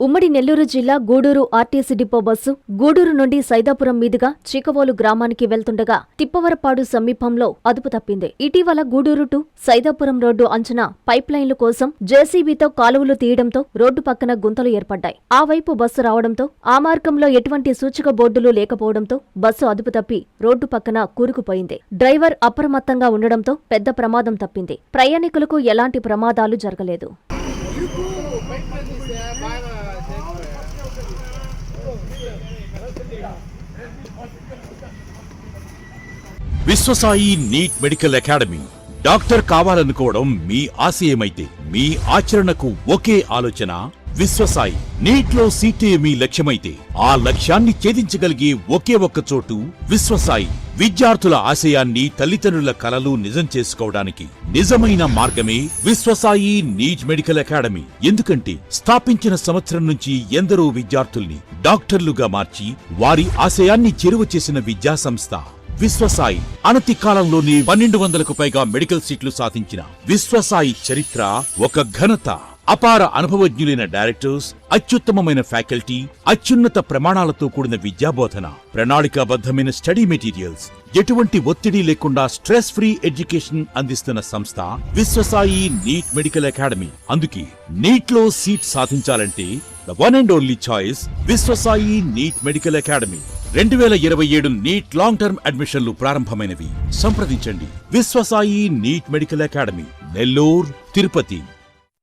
ఉమ్మడి నెల్లూరు జిల్లా Gudur RTC depot bus Gudur నుండి సైదాపురం మీదుగా చికవోలు గ్రామానికి వెళ్తుండగా తిప్పవరపాడు సమీపంలో అదుపు తప్పింది. ఇటీవల గూడూరు టు సైదాపురం రోడ్డు అంచున పైప్ లైన్ల కోసం జేసీబీతో కాలువలు తీయడంతో రోడ్డు పక్కన గుంతలు ఏర్పడ్డాయి. ఆ వైపు బస్సు రావడంతో ఆ మార్గంలో ఎటువంటి సూచిక బోర్డులు లేకపోవడంతో బస్సు అదుపు తప్పి రోడ్డు పక్కన కూరుకుపోయింది. డ్రైవర్ అప్రమత్తంగా ఉండడంతో పెద్ద ప్రమాదం తప్పింది. ప్రయాణికులకు ఎలాంటి ప్రమాదాలు జరగలేదు. Vishwasai NEET medical academy. Doctor కావాలనుకోవడం మీ ఆశయమైతే మీ ఆచరణకు ఒకే ఆలోచన విశ్వసాయి. నీట్ లో సీటే మీ లక్ష్యమైతే ఆ లక్ష్యాన్ని ఛేదించగలిగే ఒకే ఒక్క చోటు విశ్వసాయి. విద్యార్థుల ఆశయాన్ని, తల్లిదండ్రుల కలలు నిజం చేసుకోవడానికి నిజమైన మార్గమే విశ్వసాయి నీట్ మెడికల్ అకాడమీ. ఎందుకంటే స్థాపించిన సంవత్సరం నుంచి ఎందరో విద్యార్థుల్ని డాక్టర్లుగా మార్చి వారి ఆశయాన్ని చేరువ చేసిన విద్యా సంస్థ విశ్వసాయి. అనతి కాలంలోనే 1200కు పైగా మెడికల్ సీట్లు సాధించిన విశ్వసాయి చరిత్ర ఒక ఘనత. అపార అనుభవజ్ఞులైన డైరెక్టర్స్, అత్యుత్తమమైన ఫ్యాకల్టీ, అత్యున్నత ప్రమాణాలతో కూడిన విద్యాబోధన, ప్రణాళికాబద్ధమైన స్టడీ మెటీరియల్స్, ఎటువంటి ఒత్తిడి లేకుండా స్ట్రెస్ ఫ్రీ ఎడ్యుకేషన్ అందిస్తున్న సంస్థ విశ్వసాయి నీట్ మెడికల్ అకాడమీ. అందుకే నీట్ లో సీట్ సాధించాలంటే the one and only choice Viswasai NEET medical academy. 2027 NEET long term అడ్మిషన్లు ప్రారంభమైనవి. సంప్రదించండి Viswasai NEET medical academy, Nellore, Tirupati.